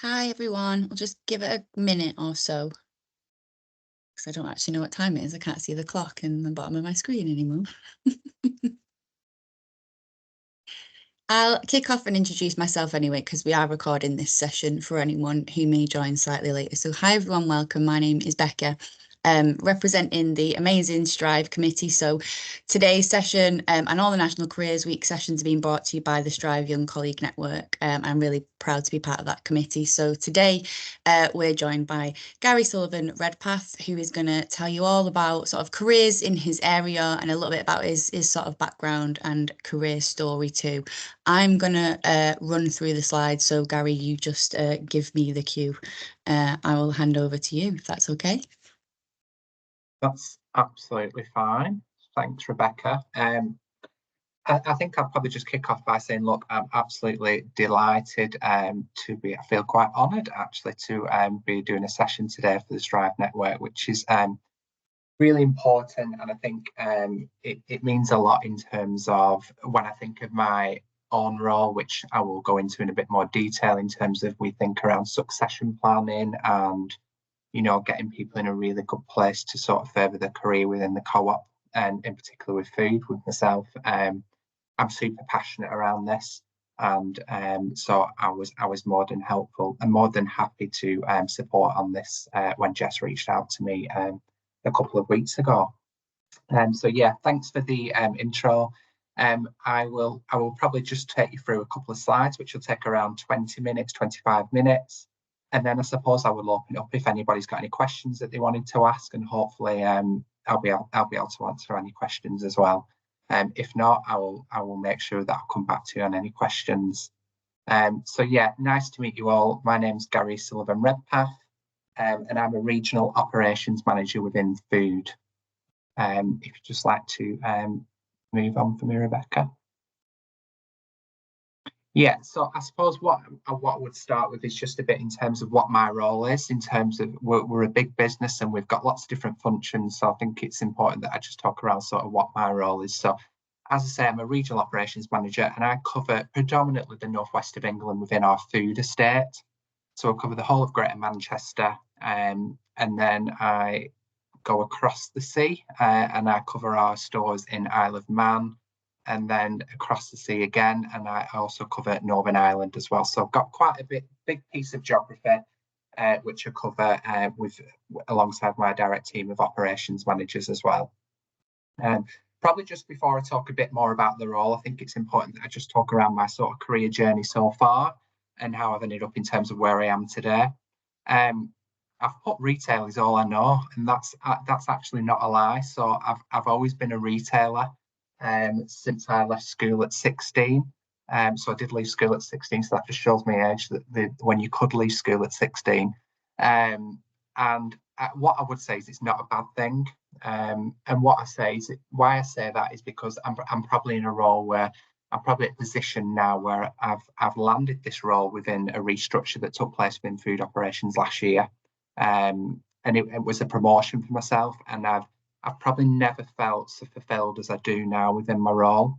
Hi everyone. I'll just give it a minute or so because I don't actually know what time it is. I can't see the clock in the bottom of my screen anymore. I'll kick off and introduce myself anyway, because we are recording this session for anyone who may join slightly later. So hi everyone, welcome. My name is Becca, representing the amazing Strive committee. So today's session and all the National Careers Week sessions are being brought to you by the Strive Young Colleague Network. I'm really proud to be part of that committee. So today we're joined by Gary Sullivan Redpath, who is going to tell you all about sort of careers in his area and a little bit about his sort of background and career story too. I'm going to run through the slides. So Gary, you just give me the cue. I will hand over to you if that's okay. That's absolutely fine. Thanks, Rebecca. I think I'll probably just kick off by saying, look, I'm absolutely delighted I feel quite honoured actually to be doing a session today for the Strive Network, which is really important. And I think it means a lot in terms of when I think of my own role, which I will go into in a bit more detail in terms of we think around succession planning and getting people in a really good place to sort of further their career within the co-op, and in particular with food, with myself. I'm super passionate around this, and so I was more than helpful and more than happy to support on this when Jess reached out to me a couple of weeks ago. So yeah, thanks for the intro. I will probably just take you through a couple of slides, which will take around 20 minutes, 25 minutes. And then I suppose I will open it up if anybody's got any questions that they wanted to ask, and hopefully I'll be able to answer any questions as well. If not, I will make sure that I'll come back to you on any questions. So yeah, nice to meet you all. My name's Gary Sullivan Redpath, and I'm a regional operations manager within food. If you'd just like to move on for me, Rebecca. Yeah, so I suppose what I would start with is just a bit in terms of what my role is, in terms of we're a big business and we've got lots of different functions. So I think it's important that I just talk around sort of what my role is. So as I say, I'm a regional operations manager and I cover predominantly the northwest of England within our food estate. So I cover the whole of Greater Manchester, and then I go across the sea and I cover our stores in Isle of Man, and then across the sea again, and I also cover Northern Ireland as well. So I've got quite a big piece of geography, which I cover alongside my direct team of operations managers as well. Probably just before I talk a bit more about the role, I think it's important that I just talk around my sort of career journey so far and how I've ended up in terms of where I am today. I've put retail is all I know, and that's actually not a lie. So I've always been a retailer since I left school at 16. So I did leave school at 16, so that just shows my age, that when you could leave school at 16. And what I would say is it's not a bad thing. And what I say is, why I say that is because I'm probably in a role where I'm probably at a position now where I've landed this role within a restructure that took place within food operations last year. And it was a promotion for myself, and I've probably never felt so fulfilled as I do now within my role.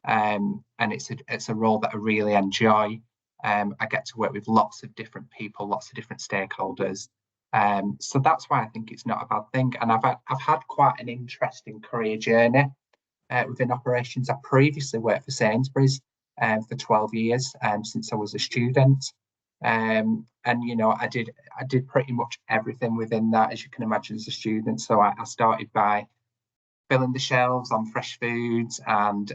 And it's a role that I really enjoy. I get to work with lots of different people, lots of different stakeholders. So that's why I think it's not a bad thing. And I've had quite an interesting career journey within operations. I previously worked for Sainsbury's for 12 years since I was a student. And I did pretty much everything within that, as you can imagine, as a student. So I started by filling the shelves on fresh foods, and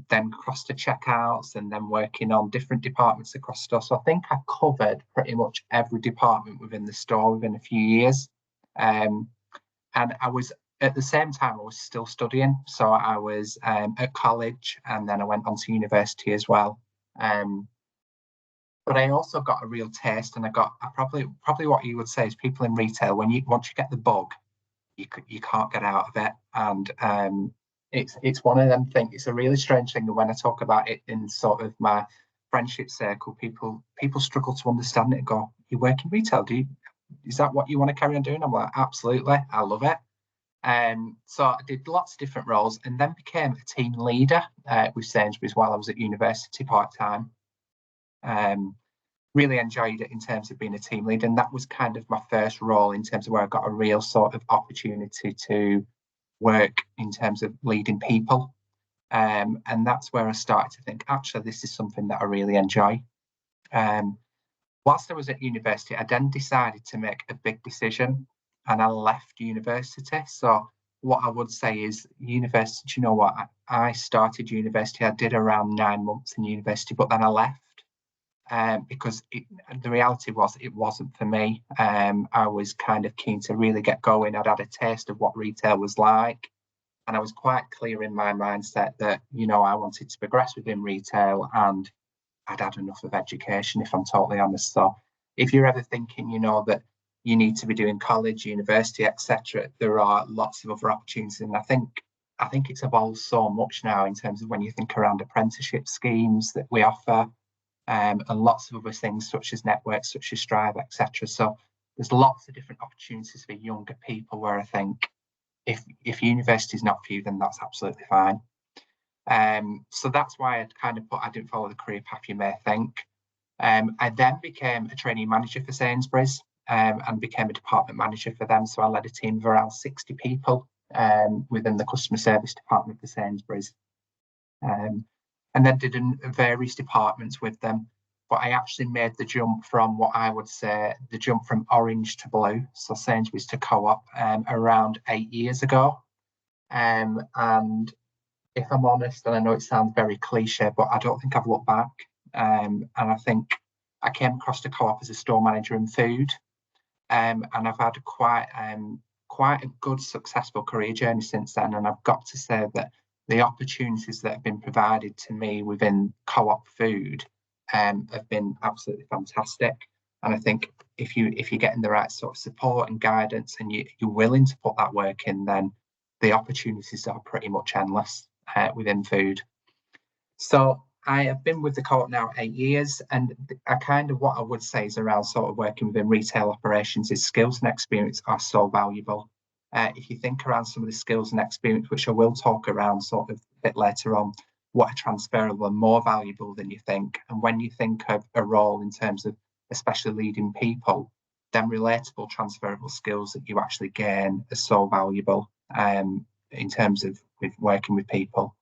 then crossed to checkouts, and then working on different departments across store. So I think I covered pretty much every department within the store within a few years. And I was, at the same time, I was still studying. So I was at college, and then I went on to university as well. But I also got a real taste, and I probably what you would say is, people in retail, once you get the bug, you can't get out of it. And it's one of them things. It's a really strange thing, and when I talk about it in sort of my friendship circle, people struggle to understand it and go, "You work in retail? Is that what you want to carry on doing?" I'm like, absolutely, I love it. So I did lots of different roles, and then became a team leader with Sainsbury's while I was at university part-time. really enjoyed it in terms of being a team leader. And that was kind of my first role in terms of where I got a real sort of opportunity to work in terms of leading people. And that's where I started to think, actually, this is something that I really enjoy. Whilst I was at university, I then decided to make a big decision and I left university. So what I would say is university, do you know what? I started university, I did around 9 months in university, but then I left because the reality was it wasn't for me. I was kind of keen to really get going. I'd had a taste of what retail was like. And I was quite clear in my mindset that, I wanted to progress within retail and I'd had enough of education, if I'm totally honest. So if you're ever thinking, that you need to be doing college, university, etc., there are lots of other opportunities. And I think it's evolved so much now in terms of when you think around apprenticeship schemes that we offer, and lots of other things such as networks, such as Strive, etc. So there's lots of different opportunities for younger people where I think if university is not for you, then that's absolutely fine. So that's why I didn't follow the career path you may think. I then became a trainee manager for Sainsbury's and became a department manager for them. So I led a team of around 60 people within the customer service department for Sainsbury's. And then did various departments with them. But I actually made the jump from what I would say the jump from orange to blue, so Sainsbury's to Co-op, around 8 years ago. And if I'm honest, and I know it sounds very cliche, but I don't think I've looked back. And I think I came across the Co-op as a store manager in food, and I've had quite a good, successful career journey since then. And I've got to say that the opportunities that have been provided to me within Co-op food have been absolutely fantastic. And I think if you're getting the right sort of support and guidance, and you're willing to put that work in, then the opportunities are pretty much endless within food. So I have been with the Co-op now 8 years, and what I would say is around sort of working within retail operations is skills and experience are so valuable. If you think around some of the skills and experience, which I will talk around sort of a bit later on, what are transferable and more valuable than you think. And when you think of a role in terms of especially leading people, then relatable transferable skills that you actually gain are so valuable in terms of working with people.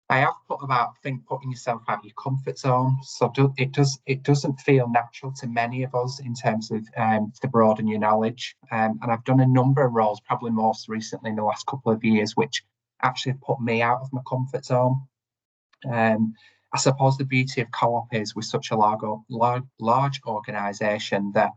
I have put about putting yourself out of your comfort zone. So it doesn't feel natural to many of us in terms of to broaden your knowledge. And I've done a number of roles, probably most recently in the last couple of years, which actually put me out of my comfort zone. I suppose the beauty of Co-op is with such a large organisation that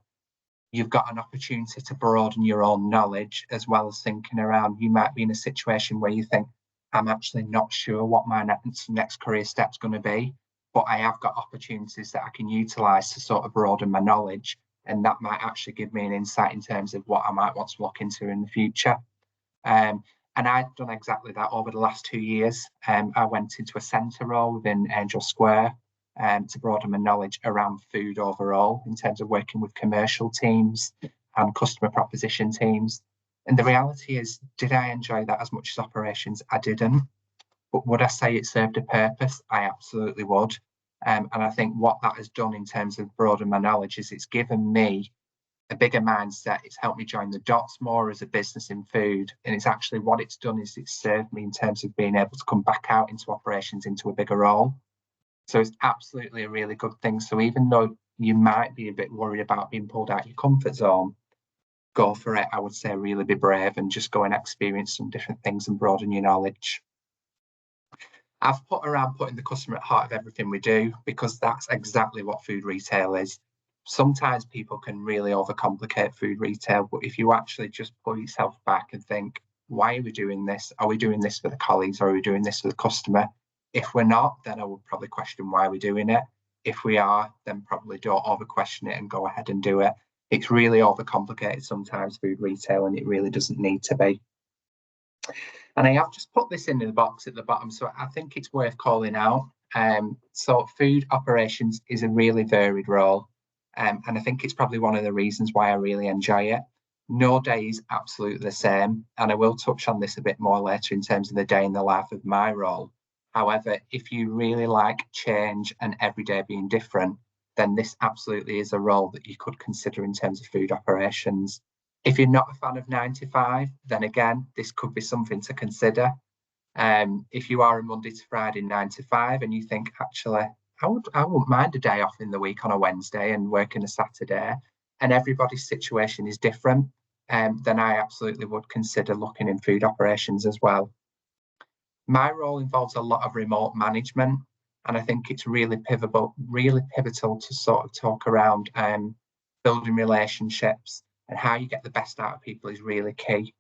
you've got an opportunity to broaden your own knowledge, as well as thinking around, you might be in a situation where you think, I'm actually not sure what my next career step's going to be, but I have got opportunities that I can utilise to sort of broaden my knowledge. And that might actually give me an insight in terms of what I might want to look into in the future. And I've done exactly that over the last 2 years. I went into a centre role within Angel Square to broaden my knowledge around food overall in terms of working with commercial teams and customer proposition teams. And the reality is, did I enjoy that as much as operations? I didn't. But would I say it served a purpose? I absolutely would. And I think what that has done in terms of broadening my knowledge is it's given me a bigger mindset. It's helped me join the dots more as a business in food. And it's actually what it's done is it's served me in terms of being able to come back out into operations into a bigger role. So it's absolutely a really good thing. So even though you might be a bit worried about being pulled out of your comfort zone, go for it. I would say really be brave and just go and experience some different things and broaden your knowledge. I've put around putting the customer at heart of everything we do, because that's exactly what food retail is. Sometimes people can really overcomplicate food retail, but if you actually just pull yourself back and think, why are we doing this? Are we doing this for the colleagues, or are we doing this for the customer? If we're not, then I would probably question why we're doing it. If we are, then probably don't over question it and go ahead and do it. It's really overcomplicated sometimes, food retail, and it really doesn't need to be. And I have just put this in the box at the bottom, so I think it's worth calling out. So food operations is a really varied role, and I think it's probably one of the reasons why I really enjoy it. No day is absolutely the same, and I will touch on this a bit more later in terms of the day in the life of my role. However, if you really like change and every day being different, then this absolutely is a role that you could consider in terms of food operations. If you're not a fan of 9 to 5, then again, this could be something to consider. If you are a Monday to Friday 9 to 5 and you think, actually, I wouldn't mind a day off in the week on a Wednesday and working a Saturday, and everybody's situation is different, then I absolutely would consider looking in food operations as well. My role involves a lot of remote management, and I think it's really pivotal to sort of talk around building relationships, and how you get the best out of people is really key.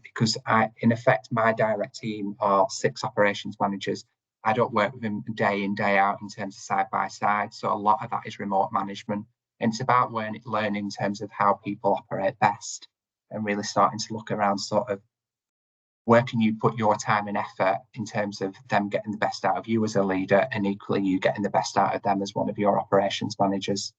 Because in effect, my direct team are 6 operations managers. I don't work with them day in, day out in terms of side by side. So a lot of that is remote management. And it's about learning in terms of how people operate best, and really starting to look around sort of where can you put your time and effort in terms of them getting the best out of you as a leader, and equally you getting the best out of them as one of your operations managers.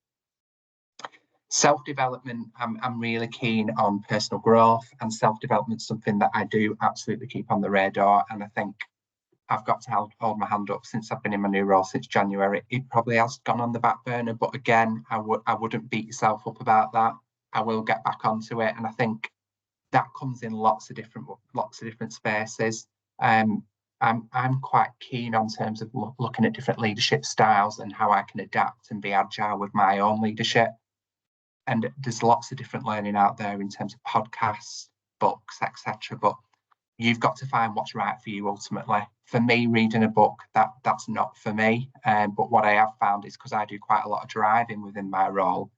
Self-development, I'm really keen on personal growth, and self-development is something that I do absolutely keep on the radar. And I think I've got to hold my hand up, since I've been in my new role since January. It probably has gone on the back burner, but again, I wouldn't beat yourself up about that. I will get back onto it, and I think that comes in lots of different spaces. I'm quite keen on terms of looking at different leadership styles and how I can adapt and be agile with my own leadership. And there's lots of different learning out there in terms of podcasts, books, etc. But you've got to find what's right for you ultimately. For me, reading a book, that's not for me. But what I have found is, because I do quite a lot of driving within my role,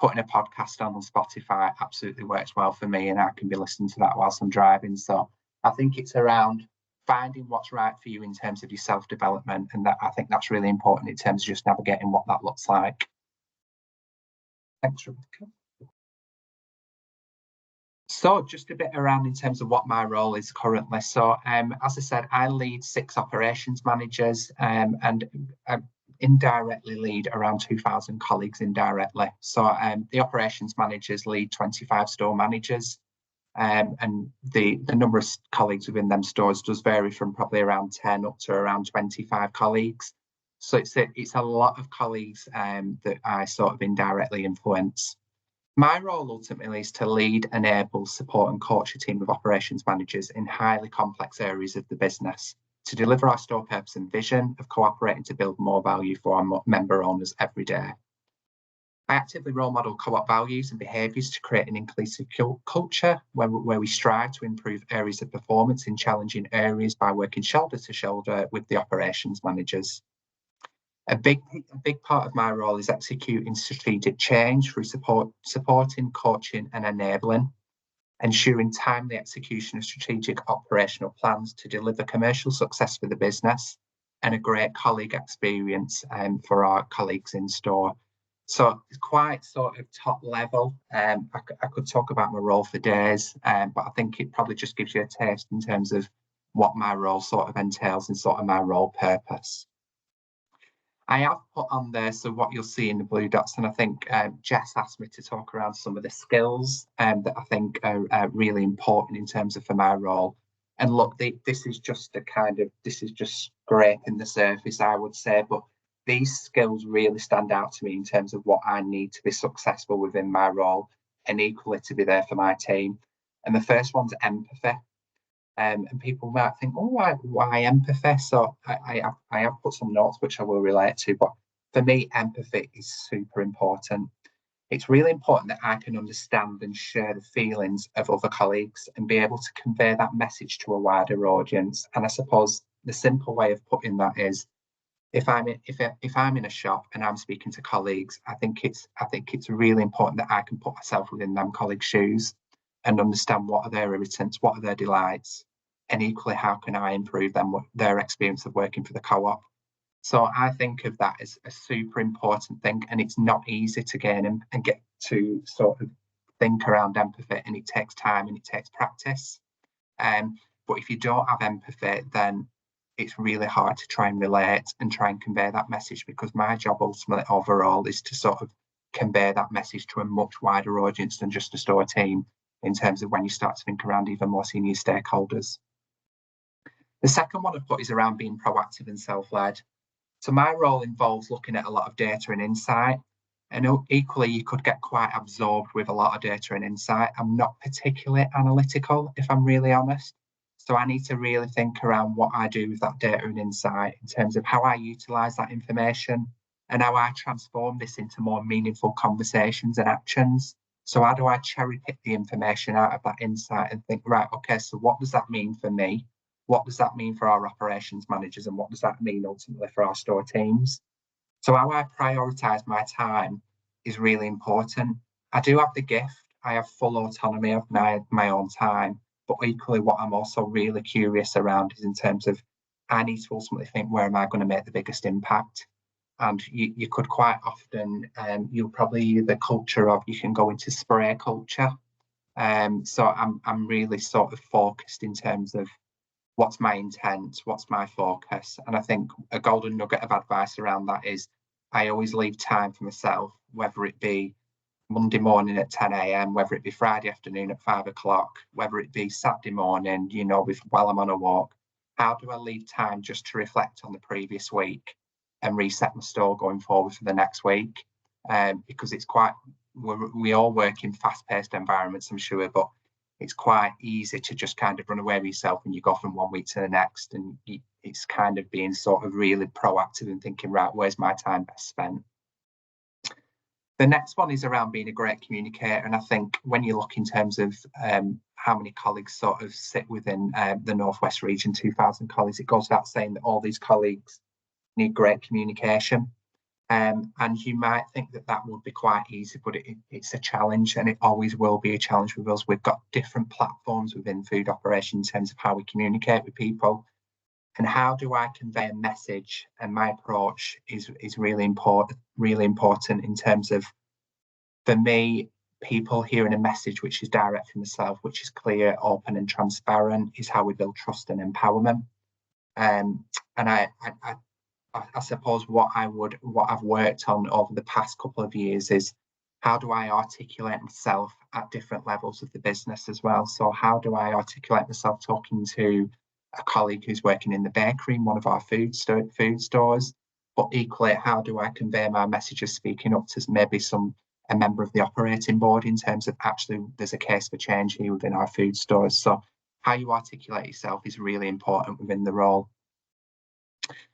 putting a podcast on Spotify absolutely works well for me, and I can be listening to that whilst I'm driving. So I think it's around finding what's right for you in terms of your self-development, and that I think that's really important in terms of just navigating what that looks like. Thanks, Rebecca. So just a bit around in terms of what my role is currently. So as I said, I lead 6 operations managers, and indirectly lead around 2,000 colleagues indirectly. So the operations managers lead 25 store managers, and the number of colleagues within them stores does vary from probably around 10 up to around 25 colleagues. So it's a lot of colleagues that I sort of indirectly influence. My role ultimately is to lead, enable, support and coach a team of operations managers in highly complex areas of the business to deliver our store purpose and vision of cooperating to build more value for our member owners every day. I actively role model Co-op values and behaviours to create an inclusive culture where we strive to improve areas of performance in challenging areas by working shoulder to shoulder with the operations managers. A big part of my role is executing strategic change through supporting, coaching and enabling, ensuring timely execution of strategic operational plans to deliver commercial success for the business and a great colleague experience for our colleagues in store. So it's quite sort of top level. I could talk about my role for days, but I think it probably just gives you a taste in terms of what my role sort of entails and sort of my role purpose. I have put on there, so what you'll see in the blue dots, and I think Jess asked me to talk around some of the skills that I think are really important in terms of for my role. And look, this is just scraping the surface, I would say, but these skills really stand out to me in terms of what I need to be successful within my role and equally to be there for my team. And the first one's empathy. And people might think, oh, why empathy? So I have put some notes which I will relate to, but for me, empathy is super important. It's really important that I can understand and share the feelings of other colleagues and be able to convey that message to a wider audience. And I suppose the simple way of putting that is, if I'm in a shop and I'm speaking to colleagues, I think it's really important that I can put myself within them colleagues' shoes and understand what are their irritants, what are their delights, and equally how can I improve their experience of working for the co-op. So I think of that as a super important thing, and it's not easy to gain and get to sort of think around empathy, and it takes time and it takes practice. But if you don't have empathy, then it's really hard to try and relate and try and convey that message, because my job ultimately overall is to sort of convey that message to a much wider audience than just a store team, in terms of when you start to think around even more senior stakeholders. The second one I've put is around being proactive and self-led. So my role involves looking at a lot of data and insight. And equally, you could get quite absorbed with a lot of data and insight. I'm not particularly analytical, if I'm really honest. So I need to really think around what I do with that data and insight in terms of how I utilize that information and how I transform this into more meaningful conversations and actions. So how do I cherry pick the information out of that insight and think, right, okay, so what does that mean for me? What does that mean for our operations managers? And what does that mean ultimately for our store teams? So how I prioritize my time is really important. I do have the gift. I have full autonomy of my own time. But equally, what I'm also really curious around is in terms of I need to ultimately think, where am I going to make the biggest impact? And you could quite often, you'll probably the culture of you can go into spray culture. So I'm really sort of focused in terms of what's my intent, what's my focus. And I think a golden nugget of advice around that is I always leave time for myself, whether it be Monday morning at 10 a.m., whether it be Friday afternoon at 5 o'clock, whether it be Saturday morning, while I'm on a walk. How do I leave time just to reflect on the previous week and reset my store going forward for the next week? Because we all work in fast-paced environments, I'm sure, but it's quite easy to just kind of run away with yourself when you go from one week to the next. And it's kind of being sort of really proactive and thinking, right, where's my time best spent? The next one is around being a great communicator. And I think when you look in terms of how many colleagues sort of sit within the Northwest region, 2,000 colleagues, it goes without saying that all these colleagues need great communication. And you might think that that would be quite easy, but it's a challenge, and it always will be a challenge with us. We've got different platforms within food operation in terms of how we communicate with people. And how do I convey a message? And my approach is really important in terms of, for me, people hearing a message which is direct from myself, which is clear, open, and transparent, is how we build trust and empowerment. And I suppose what I've worked on over the past couple of years is how do I articulate myself at different levels of the business as well. So how do I articulate myself talking to a colleague who's working in the bakery in one of our food stores, but equally, how do I convey my message of speaking up to maybe a member of the operating board in terms of actually there's a case for change here within our food stores. So how you articulate yourself is really important within the role.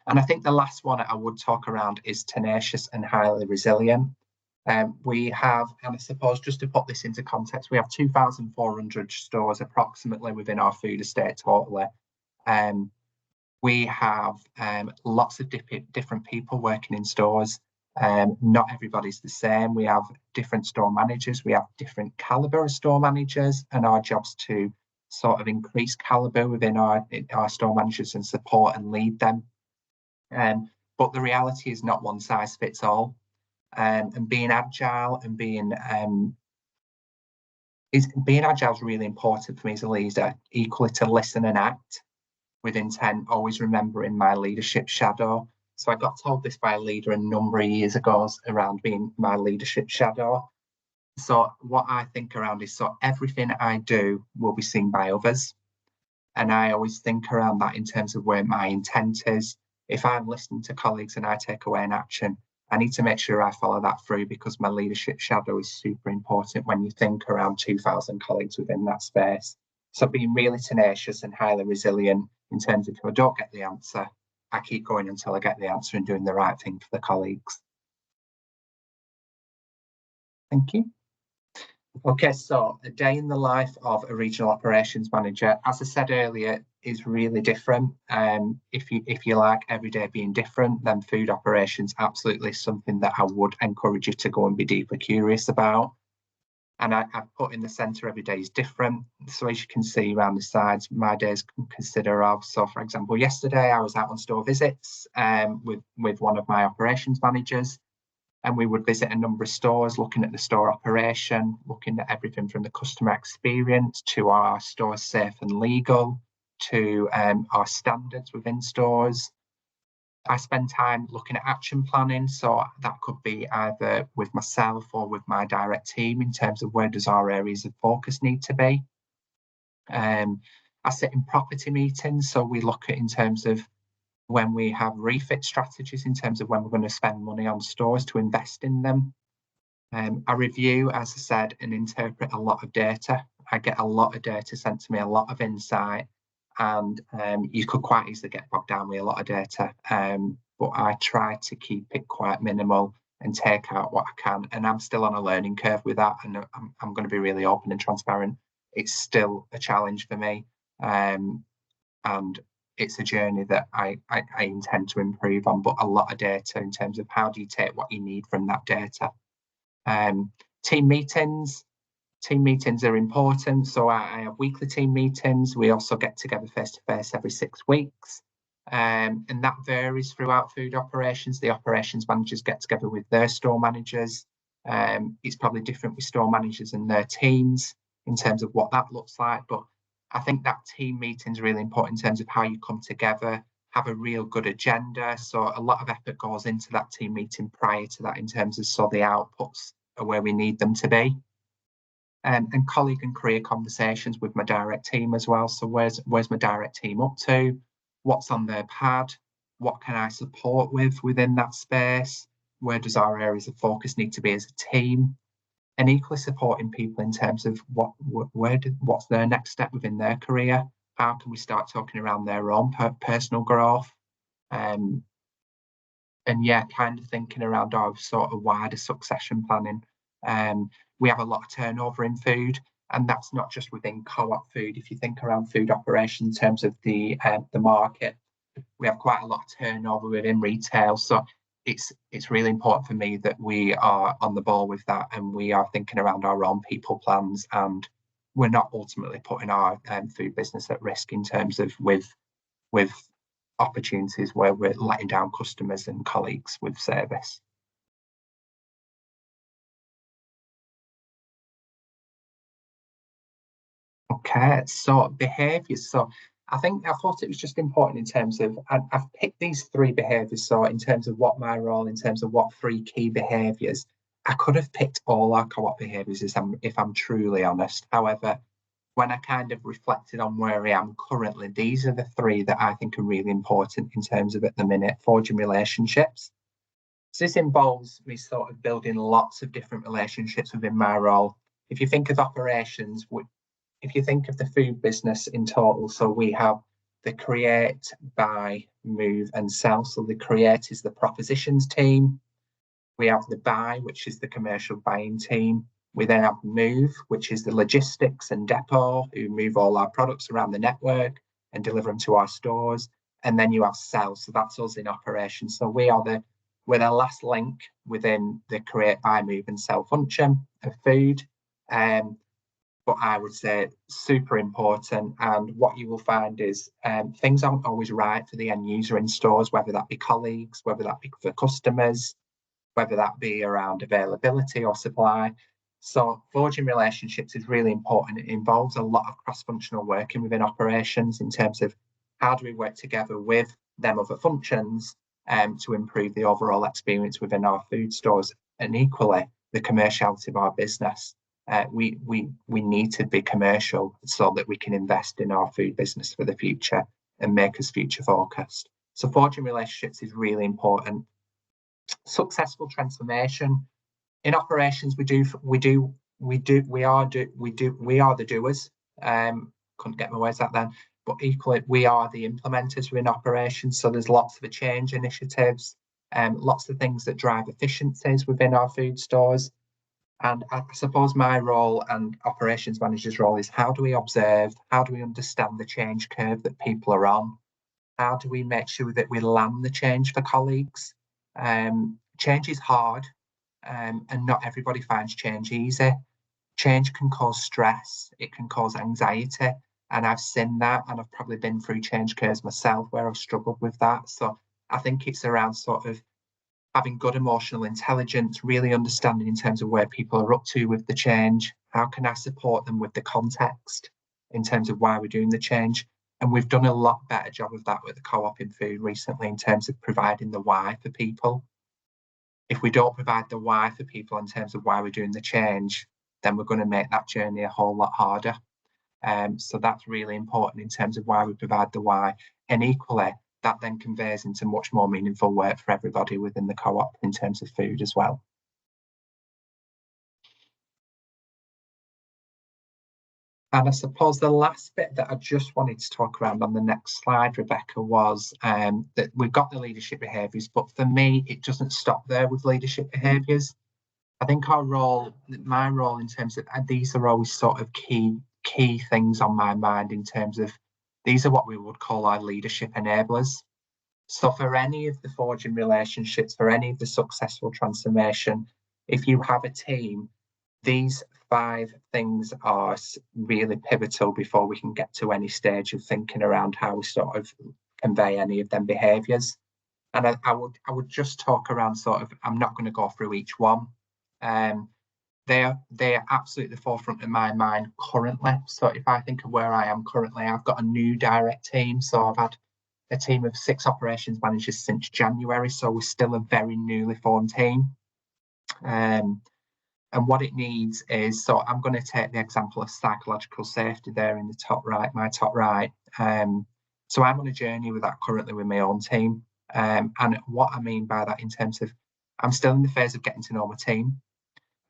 And I think the last one I would talk around is tenacious and highly resilient. We have, and I suppose just to put this into context, we have 2,400 stores approximately within our food estate totally. We have lots of different people working in stores. Not everybody's the same. We have different store managers. We have different caliber of store managers, and our job's to sort of increase caliber within our store managers and support and lead them. But the reality is not one size fits all. And being agile and being agile is really important for me as a leader, equally to listen and act with intent, always remembering my leadership shadow. So I got told this by a leader a number of years ago around being my leadership shadow. So what I think around is, so everything I do will be seen by others. And I always think around that in terms of where my intent is. If I'm listening to colleagues and I take away an action, I need to make sure I follow that through, because my leadership shadow is super important when you think around 2,000 colleagues within that space. So being really tenacious and highly resilient in terms of, if I don't get the answer, I keep going until I get the answer and doing the right thing for the colleagues. Thank you. Okay, so a day in the life of a regional operations manager, as I said earlier, is really different. If you like every day being different, then food operations absolutely is something that I would encourage you to go and be deeply curious about. And I've put in the centre, every day is different. So as you can see around the sides, my days can consider of. So for example, yesterday I was out on store visits with one of my operations managers. And we would visit a number of stores, looking at the store operation, looking at everything from the customer experience to our stores safe and legal, to our standards within stores. I spend time looking at action planning, so that could be either with myself or with my direct team in terms of where does our areas of focus need to be. I sit in property meetings, so we look at in terms of when we have refit strategies in terms of when we're going to spend money on stores to invest in them. I review, as I said, and interpret a lot of data. I get a lot of data sent to me, a lot of insight, and you could quite easily get bogged down with a lot of data. But I try to keep it quite minimal and take out what I can. And I'm still on a learning curve with that, and I'm going to be really open and transparent. It's still a challenge for me, and it's a journey that I intend to improve on. But a lot of data in terms of how do you take what you need from that data. Um, team meetings. Team meetings are important. So I have weekly team meetings. We also get together face to face every 6 weeks. And that varies throughout food operations. The operations managers get together with their store managers. It's probably different with store managers and their teams in terms of what that looks like. But I think that team meeting is really important in terms of how you come together, have a real good agenda. So a lot of effort goes into that team meeting prior to that in terms of so the outputs are where we need them to be. And colleague and career conversations with my direct team as well. So where's my direct team up to? What's on their pad? What can I support within that space? Where does our areas of focus need to be as a team? And equally supporting people in terms of what's their next step within their career? How can we start talking around their own personal growth? And yeah, kind of thinking around our sort of wider succession planning. We have a lot of turnover in food, and that's not just within co-op food. If you think around food operation in terms of the market, we have quite a lot of turnover within retail. So it's really important for me that we are on the ball with that, and we are thinking around our own people plans, and we're not ultimately putting our food business at risk in terms of with opportunities where we're letting down customers and colleagues with service. Okay, so behaviours. So I thought it was just important in terms of I've picked these 3 behaviours. So in terms of what my role, in terms of what 3 key behaviours, I could have picked all our co-op behaviours if I'm truly honest. However, when I kind of reflected on where I am currently, these are the 3 that I think are really important in terms of at the minute, forging relationships. So this involves me sort of building lots of different relationships within my role. If you think of operations, if you think of the food business in total, so we have the create, buy, move, and sell. So the create is the propositions team. We have the buy, which is the commercial buying team. We then have move, which is the logistics and depot, who move all our products around the network and deliver them to our stores. And then you have sell, so that's us in operation. So we're the last link within the create, buy, move, and sell function of food. But I would say super important. And what you will find is things aren't always right for the end user in stores, whether that be colleagues, whether that be for customers, whether that be around availability or supply. So forging relationships is really important. It involves a lot of cross-functional working within operations in terms of how do we work together with them other functions to improve the overall experience within our food stores, and equally the commerciality of our business. We need to be commercial so that we can invest in our food business for the future and make us future focused. So forging relationships is really important. Successful transformation in operations. We are the doers. Couldn't get my words out then. But equally, we are the implementers within operations. So there's lots of change initiatives, lots of things that drive efficiencies within our food stores. And I suppose my role and operations manager's role is how do we observe, how do we understand the change curve that people are on? How do we make sure that we land the change for colleagues? Change is hard, and not everybody finds change easy. Change can cause stress, it can cause anxiety, and I've seen that, and I've probably been through change curves myself where I've struggled with that. So I think it's around sort of having good emotional intelligence, really understanding in terms of where people are up to with the change. How can I support them with the context in terms of why we're doing the change? And we've done a lot better job of that with the co-op in food recently in terms of providing the why for people. If we don't provide the why for people in terms of why we're doing the change, then we're going to make that journey a whole lot harder. So that's really important in terms of why we provide the why. And equally, that then conveys into much more meaningful work for everybody within the co-op in terms of food as well. And I suppose the last bit that I just wanted to talk around on the next slide, Rebecca, was that we've got the leadership behaviours, but for me, it doesn't stop there with leadership behaviours. I think my role in terms of, and these are always sort of key things on my mind in terms of, these are what we would call our leadership enablers. So for any of the forging relationships, for any of the successful transformation, if you have a team, these 5 things are really pivotal before we can get to any stage of thinking around how we sort of convey any of them behaviours. And I would just talk around sort of, I'm not going to go through each one. They're absolutely the forefront of my mind currently. So if I think of where I am currently, I've got a new direct team. So I've had a team of 6 operations managers since January. So we're still a very newly formed team. And what it needs is, so I'm going to take the example of psychological safety there in the top right, my top right. So I'm on a journey with that currently with my own team. And what I mean by that in terms of, I'm still in the phase of getting to know my team.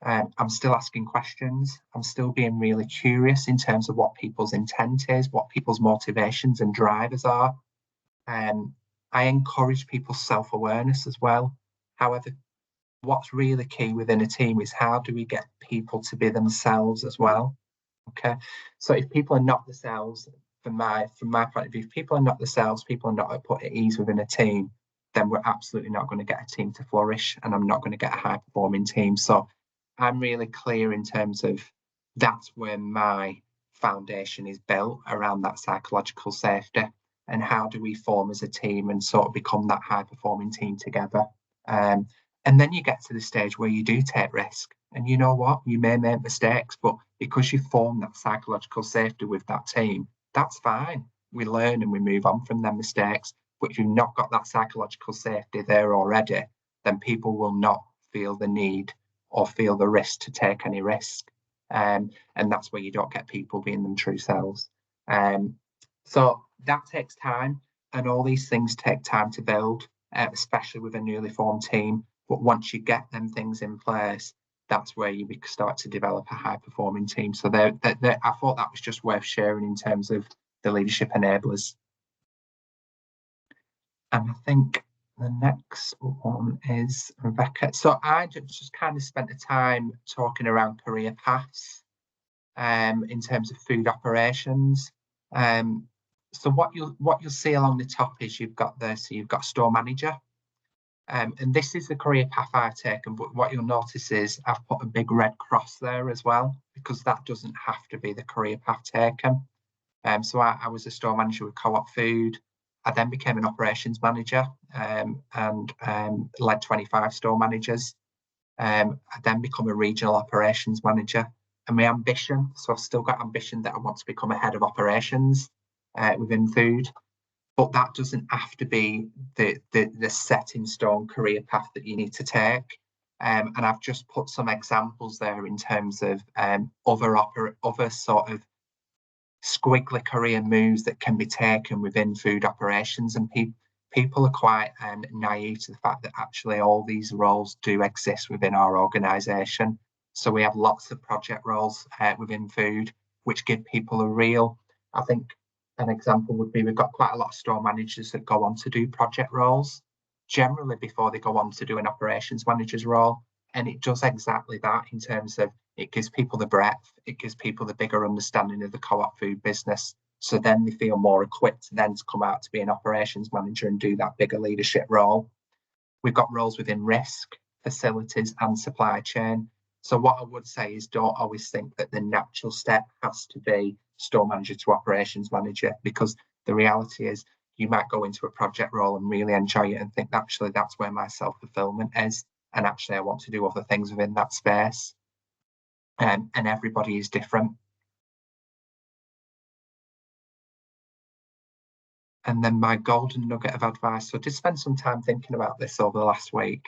I'm still asking questions. I'm still being really curious in terms of what people's intent is, what people's motivations and drivers are. I encourage people's self-awareness as well. However, what's really key within a team is how do we get people to be themselves as well? Okay, so if people are not themselves, from my point of view, if people are not themselves, people are not put at ease within a team, then we're absolutely not going to get a team to flourish, and I'm not going to get a high performing team. So I'm really clear in terms of, that's where my foundation is built around that psychological safety, and how do we form as a team and sort of become that high performing team together. And then you get to the stage where you do take risk, and you know what, you may make mistakes, but because you form that psychological safety with that team, that's fine. We learn and we move on from them mistakes. But if you've not got that psychological safety there already, then people will not feel the need or feel the risk to take any risk. And that's where you don't get people being them true selves. So that takes time, and all these things take time to build, especially with a newly formed team. But once you get them things in place, that's where you start to develop a high performing team. So I thought that was just worth sharing in terms of the leadership enablers. And I think the next one is Rebecca. So I just kind of spent the time talking around career paths in terms of food operations. So what you'll see along the top is you've got store manager. And this is the career path I've taken, but what you'll notice is I've put a big red cross there as well, because that doesn't have to be the career path taken. So I was a store manager with Co-op Food. I then became an operations manager and led 25 store managers. I then become a regional operations manager. And my ambition, so I've still got ambition that I want to become a head of operations within food. But that doesn't have to be the set in stone career path that you need to take. And I've just put some examples there in terms of other sort of squiggly career moves that can be taken within food operations. And people are quite naive to the fact that actually all these roles do exist within our organisation. So we have lots of project roles within food, which give people I think an example would be, we've got quite a lot of store managers that go on to do project roles, generally before they go on to do an operations manager's role. And it does exactly that in terms of, it gives people the breadth, it gives people the bigger understanding of the co-op food business. So then they feel more equipped then to come out to be an operations manager and do that bigger leadership role. We've got roles within risk, facilities and supply chain. So what I would say is, don't always think that the natural step has to be store manager to operations manager, because the reality is you might go into a project role and really enjoy it and think, actually, that's where my self-fulfillment is. And actually, I want to do other things within that space. And everybody is different. And then my golden nugget of advice. So I did spend some time thinking about this over the last week.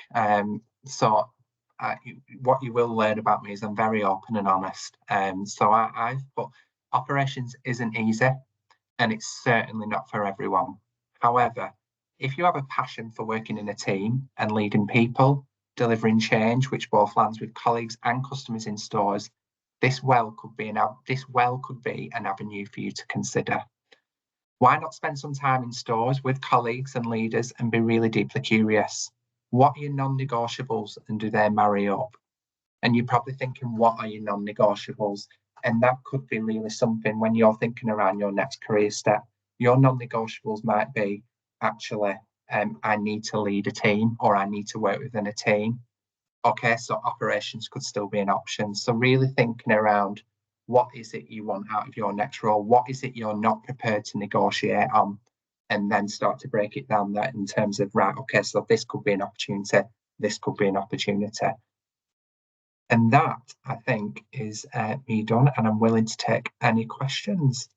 What you will learn about me is I'm very open and honest. So I've put, operations isn't easy, and it's certainly not for everyone. However, if you have a passion for working in a team and leading people, delivering change, which both lands with colleagues and customers in stores, this well could be an avenue for you to consider. Why not spend some time in stores with colleagues and leaders and be really deeply curious? What are your non-negotiables and do they marry up? And you're probably thinking, what are your non-negotiables? And that could be really something when you're thinking around your next career step. Your non-negotiables might be, actually, I need to lead a team or I need to work within a team. Okay, so operations could still be an option. So really thinking around, what is it you want out of your next role? What is it you're not prepared to negotiate on? And then start to break it down there in terms of, right, okay, so this could be an opportunity, this could be an opportunity. And that, I think, is me done, and I'm willing to take any questions.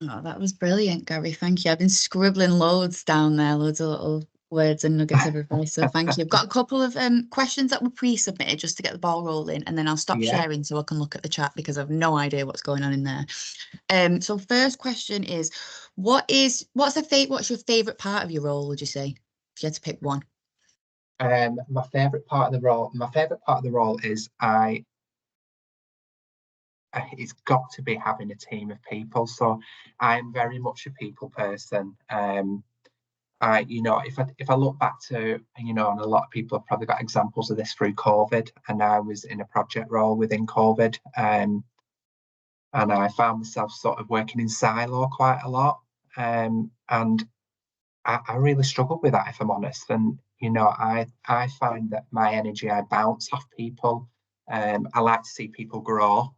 Oh, that was brilliant, Gary. Thank you. I've been scribbling loads down there, loads of little words and nuggets of advice. So thank you. I've got a couple of questions that were pre-submitted just to get the ball rolling, and then I'll stop Yeah. sharing so I can look at the chat because I've no idea what's going on in there. So first question is, what's your favorite part of your role, would you say? If you had to pick one. My favorite part of the role is it's got to be having a team of people. So I'm very much a people person. If I look back to, and a lot of people have probably got examples of this through COVID, and I was in a project role within COVID, and I found myself sort of working in silo quite a lot, and I really struggled with that, if I'm honest. And I find that my energy, I bounce off people. I like to see people grow,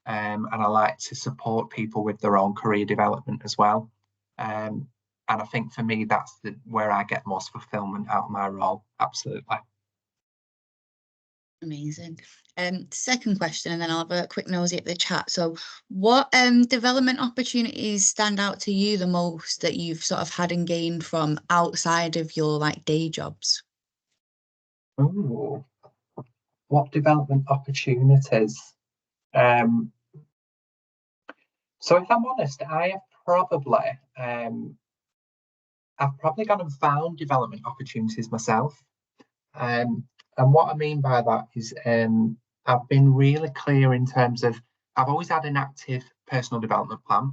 and I like to support people with their own career development as well. And I think for me, that's where I get most fulfillment out of my role. Absolutely. Amazing. Second question, and then I'll have a quick nosy at the chat. So, what development opportunities stand out to you the most that you've sort of had and gained from outside of your day jobs? Ooh, what development opportunities? So if I'm honest, I've probably gone and found development opportunities myself. And what I mean by that is I've been really clear in terms of, I've always had an active personal development plan,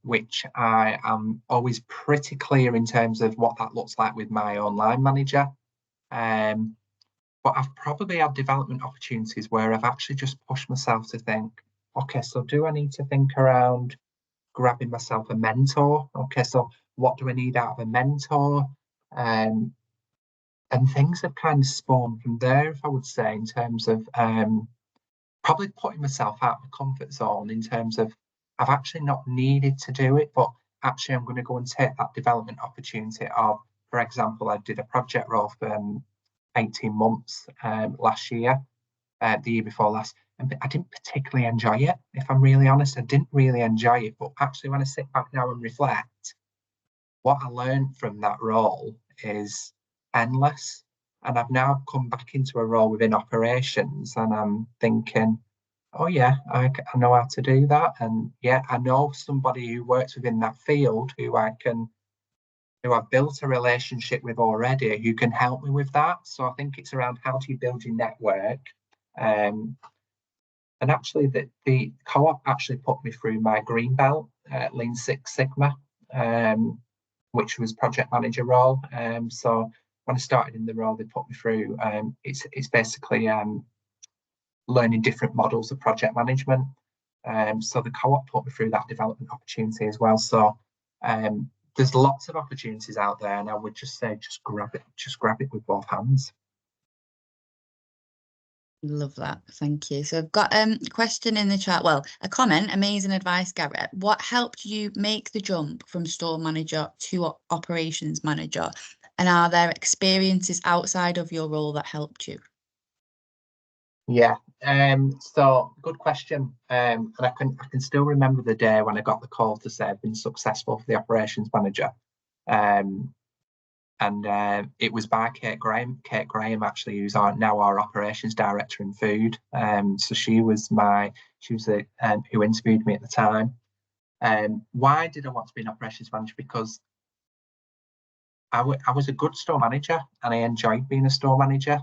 which I am always pretty clear in terms of what that looks like with my own line manager. But I've probably had development opportunities where I've actually just pushed myself to think, okay, so do I need to think around grabbing myself a mentor? Okay, so what do I need out of a mentor? And things have kind of spawned from there, if I would say, in terms of probably putting myself out of the comfort zone in terms of I've actually not needed to do it, but actually I'm going to go and take that development opportunity of, for example, I did a project role for 18 months last year, the year before last, and I didn't particularly enjoy it. If I'm really honest, I didn't really enjoy it, but actually when I sit back now and reflect, what I learned from that role is endless. And I've now come back into a role within operations, and I'm thinking, oh yeah, I know how to do that. And yeah, I know somebody who works within that field who I've built a relationship with already, who can help me with that. So I think it's around, how do you build your network? And actually, the co-op actually put me through my green belt, Lean Six Sigma, which was project manager role. So when I started in the role, they put me through. It's basically learning different models of project management. So the co-op put me through that development opportunity as well. So there's lots of opportunities out there, and I would just say, just grab it with both hands. Love that. Thank you. So I've got a question in the chat. Well, a comment. Amazing advice, Garrett. What helped you make the jump from store manager to operations manager? And are there experiences outside of your role that helped you? Yeah. So good question. And I can still remember the day when I got the call to say I've been successful for the operations manager. And it was by Kate Graham. Kate Graham, actually, who's now our operations director in food. So she was the who interviewed me at the time. Why did I want to be an operations manager? Because I was a good store manager and I enjoyed being a store manager.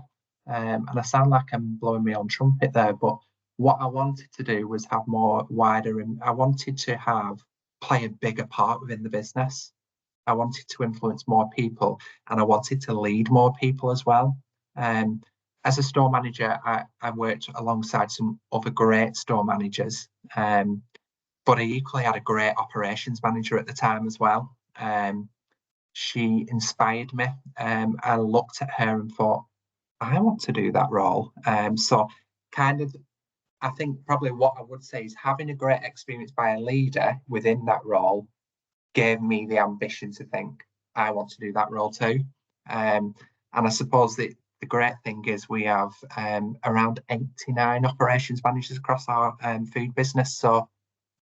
And I sound like I'm blowing my own trumpet there, but what I wanted to do was have more wider, and I wanted to play a bigger part within the business. I wanted to influence more people and I wanted to lead more people as well. Um, as a store manager, I worked alongside some other great store managers, but I equally had a great operations manager at the time as well. She inspired me. I looked at her and thought, I want to do that role. So, kind of, I think probably what I would say is having a great experience by a leader within that role gave me the ambition to think I want to do that role too. And I suppose the great thing is we have around 89 operations managers across our food business. So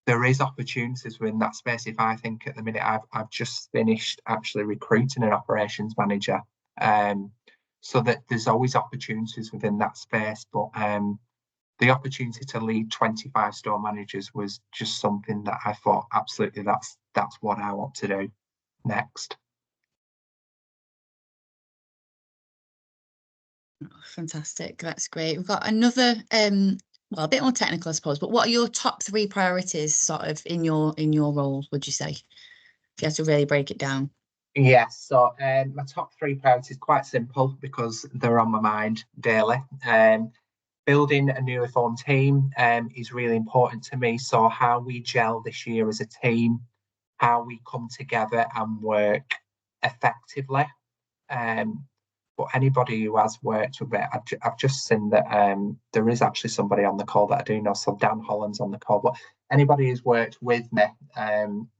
there is opportunities within that space. If I think at the minute I've just finished actually recruiting an operations manager, so that there's always opportunities within that space. But the opportunity to lead 25 store managers was just something that I thought absolutely that's what I want to do next. Oh, fantastic. That's great. We've got another well, a bit more technical, I suppose, but what are your top three priorities sort of in your role, would you say? If you have to really break it down. Yes, so my top three priorities quite simple because they're on my mind daily. Building a newly formed team is really important to me. So how we gel this year as a team, how we come together and work effectively. Um, but anybody who has worked with it, I've just seen that there is actually somebody on the call that I do know. So Dan Holland's on the call. But anybody who's worked with me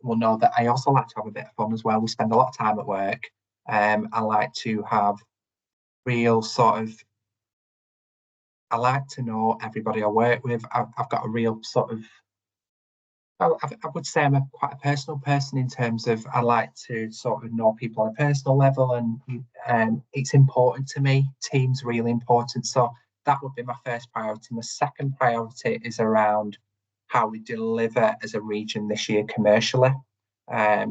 will know that I also like to have a bit of fun as well. We spend a lot of time at work. I like to have real sort of, I like to know everybody I work with. I've got a real sort of, I would say I'm quite a personal person in terms of I like to sort of know people on a personal level, and it's important to me. Team's really important. So that would be my first priority. My second priority is around how we deliver as a region this year commercially.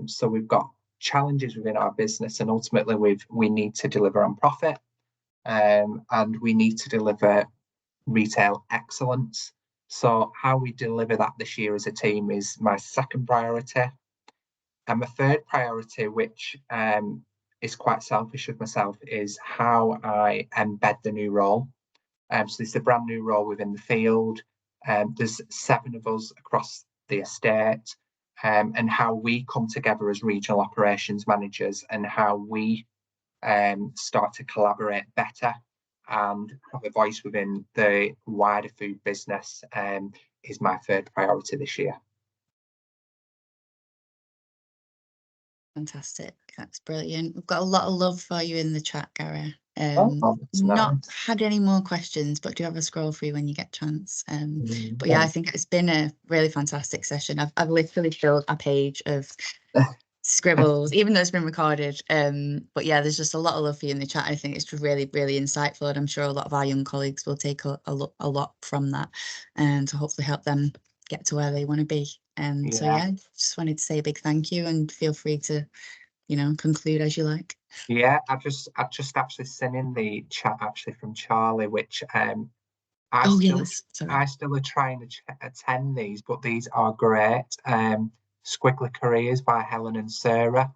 So we've got challenges within our business, and ultimately we need to deliver on profit, and we need to deliver retail excellence. So how we deliver that this year as a team is my second priority. And my third priority, which is quite selfish of myself, is how I embed the new role. So this is a brand new role within the field. There's 7 of us across the estate, and how we come together as regional operations managers and how we start to collaborate better and have a voice within the wider food business is my third priority this year. Fantastic. That's brilliant. We've got a lot of love for you in the chat, Gary. That's Not nice. had any more questions, but do have a scroll through when you get a chance. But yeah, Yeah. I think it's been a really fantastic session. I've literally filled a page of scribbles, even though it's been recorded. But yeah, there's just a lot of love for you in the chat. I think it's really, really insightful, and I'm sure a lot of our young colleagues will take a lot from that, and to hopefully help them get to where they want to be. So yeah, just wanted to say a big thank you, and feel free to, conclude as you like. Yeah, I've just actually sent in the chat actually from Charlie, which I still are trying to attend these, but these are great. Squiggly Careers by Helen and Sarah.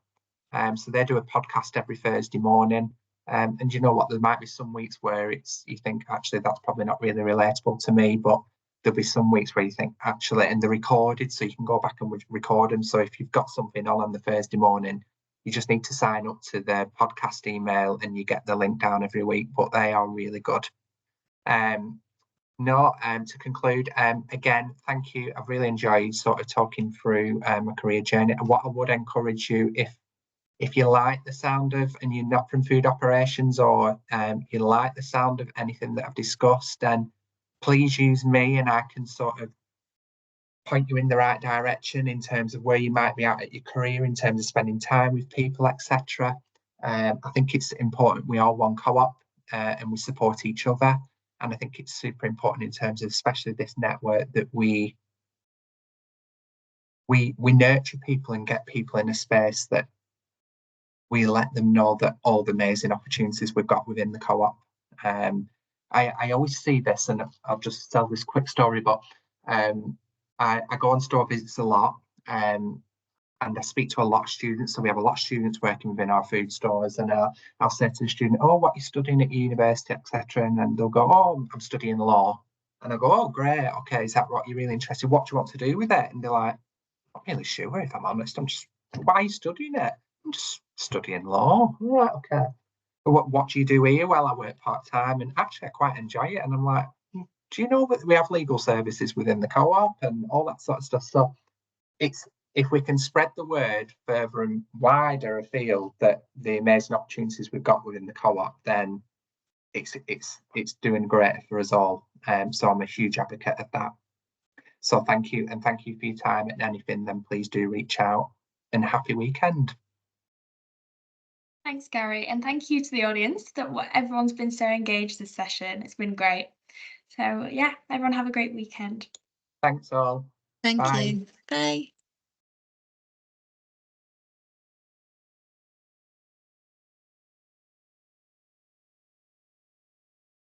So they do a podcast every Thursday morning. And you know what? There might be some weeks where you think actually that's probably not really relatable to me, but there'll be some weeks where you think actually, and they're recorded, so you can go back and record them. So if you've got something on the Thursday morning, you just need to sign up to the podcast email and you get the link down every week. But they are really good. To conclude, again, thank you. I've really enjoyed sort of talking through my career journey. And what I would encourage you, if you like the sound of, and you're not from food operations, or you like the sound of anything that I've discussed, then please use me and I can sort of point you in the right direction in terms of where you might be at your career, in terms of spending time with people, etc. I think it's important we are one co-op and we support each other. And I think it's super important in terms of especially this network that we we nurture people and get people in a space that we let them know that all the amazing opportunities we've got within the co-op. I always see this, and I'll just tell this quick story, but I go on store visits a lot, and I speak to a lot of students. So we have a lot of students working within our food stores, and I'll say to the student, "Oh, what are you studying at university, etc." And then they'll go, "Oh, I'm studying law." And I go, "Oh, great. Okay, is that what you're really interested in? What do you want to do with it?" And they're like, "Not really sure, if I'm honest. I'm just, why are you studying it?" "I'm just studying law." "Right, okay. What do you do here?" "Well, I work part-time, and actually I quite enjoy it." And I'm like, "Do you know that we have legal services within the co-op and all that sort of stuff?" So it's, if we can spread the word further and wider afield that the amazing opportunities we've got within the co-op, then it's doing great for us all. So I'm a huge advocate of that. So thank you, and thank you for your time. And anything, then please do reach out. And happy weekend. Thanks, Gary, and thank you to the audience that everyone's been so engaged this session. It's been great. So yeah, everyone have a great weekend. Thanks all. Thank Bye. you. Bye.